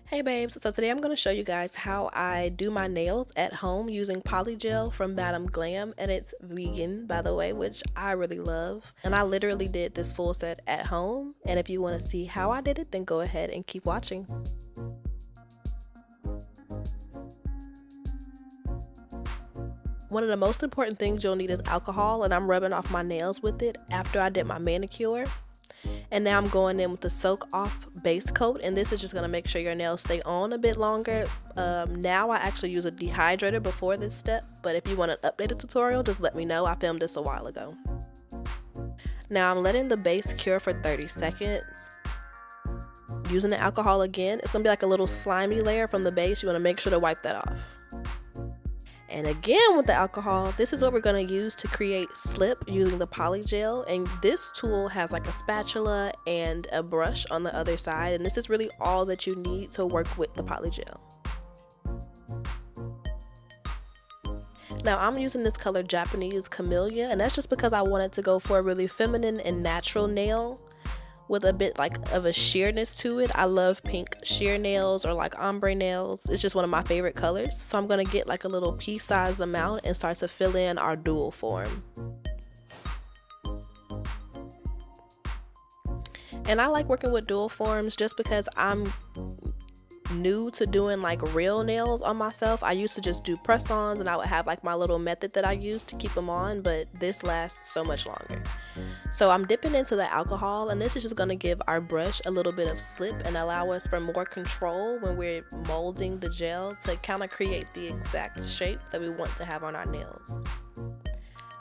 Hey babes, so today I'm going to show you guys how I do my nails at home using Polygel from Madam Glam, and it's vegan by the way, which I really love. And I literally did this full set at home, and if you want to see how I did it, then go ahead and keep watching. One of the most important things you'll need is alcohol, and I'm rubbing off my nails with it after I did my manicure. And now I'm going in with the soak off base coat, and this is just going to make sure your nails stay on a bit longer. Now I actually use a dehydrator before this step, but if you want an updated tutorial, just let me know. I filmed this a while ago. Now I'm letting the base cure for 30 seconds. Using the alcohol again, it's going to be like a little slimy layer from the base. You want to make sure to wipe that off. And again with the alcohol, this is what we're going to use to create slip using the Polygel. And this tool has like a spatula and a brush on the other side. And this is really all that you need to work with the Polygel. Now I'm using this color Japanese Camellia, and that's just because I wanted to go for a really feminine and natural nail with a bit like of a sheerness to it. I love pink sheer nails or like ombre nails. It's just one of my favorite colors. So I'm gonna get like a little pea-sized amount and start to fill in our dual form. And I like working with dual forms just because I'm new to doing like real nails on myself. I used to just do press-ons, and I would have like my little method that I used to keep them on, but this lasts so much longer. So I'm dipping into the alcohol, and this is just going to give our brush a little bit of slip and allow us for more control when we're molding the gel to kind of create the exact shape that we want to have on our nails.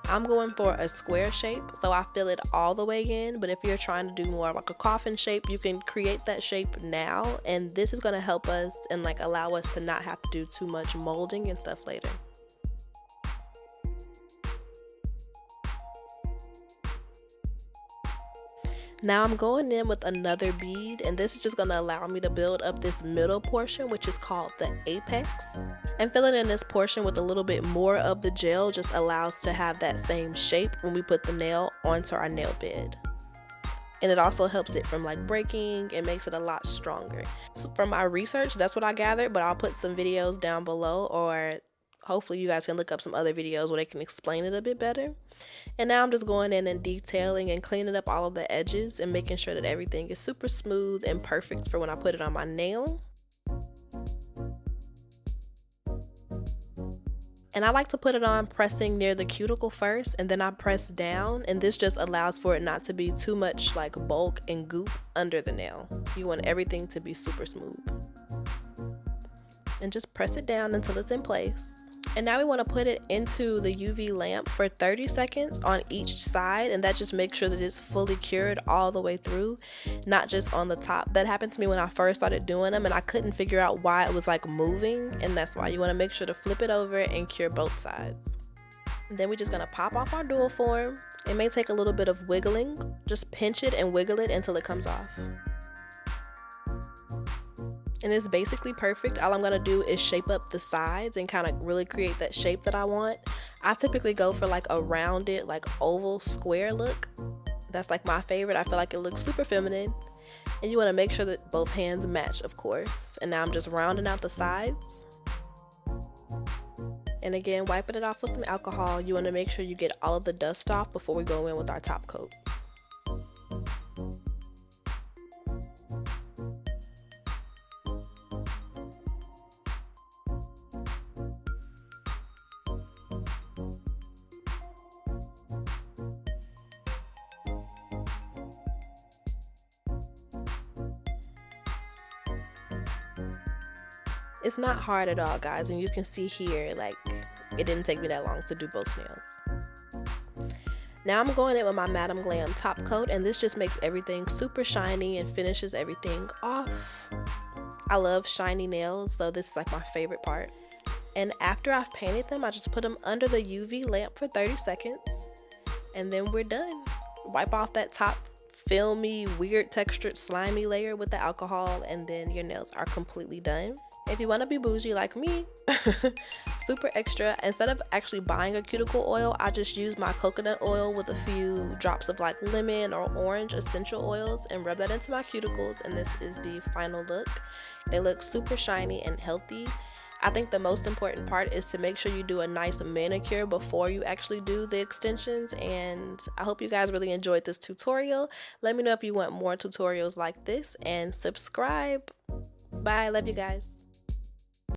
I'm going for a square shape, so I fill it all the way in, but if you're trying to do more like a coffin shape, you can create that shape now, and this is going to help us and like allow us to not have to do too much molding and stuff later. Now I'm going in with another bead, and this is just going to allow me to build up this middle portion, which is called the apex. And filling in this portion with a little bit more of the gel just allows to have that same shape when we put the nail onto our nail bed. And it also helps it from like breaking and makes it a lot stronger. So from my research, that's what I gathered, but I'll put some videos down below, or hopefully you guys can look up some other videos where they can explain it a bit better. And now I'm just going in and detailing and cleaning up all of the edges and making sure that everything is super smooth and perfect for when I put it on my nail. And I like to put it on pressing near the cuticle first, and then I press down, and this just allows for it not to be too much like bulk and goop under the nail. You want everything to be super smooth. And just press it down until it's in place. And now we want to put it into the UV lamp for 30 seconds on each side, and that just makes sure that it's fully cured all the way through, not just on the top. That happened to me when I first started doing them, and I couldn't figure out why it was like moving, and that's why you want to make sure to flip it over and cure both sides. And then we're just going to pop off our dual form. It may take a little bit of wiggling. Just pinch it and wiggle it until it comes off. And it's basically perfect. All I'm going to do is shape up the sides and kind of really create that shape that I want. I typically go for like a rounded, like oval square look. That's like my favorite. I feel like it looks super feminine. And you want to make sure that both hands match, of course. And now I'm just rounding out the sides. And again, wiping it off with some alcohol. You want to make sure you get all of the dust off before we go in with our top coat. It's not hard at all, guys, and you can see here, like, it didn't take me that long to do both nails. Now I'm going in with my Madam Glam top coat, and this just makes everything super shiny and finishes everything off. I love shiny nails, so this is like my favorite part. And after I've painted them, I just put them under the UV lamp for 30 seconds, and then we're done. Wipe off that top filmy, weird textured, slimy layer with the alcohol, and then your nails are completely done. If you want to be bougie like me, super extra. Instead of actually buying a cuticle oil, I just use my coconut oil with a few drops of like lemon or orange essential oils and rub that into my cuticles, and this is the final look. They look super shiny and healthy. I think the most important part is to make sure you do a nice manicure before you actually do the extensions, and I hope you guys really enjoyed this tutorial. Let me know if you want more tutorials like this and subscribe. Bye, love you guys.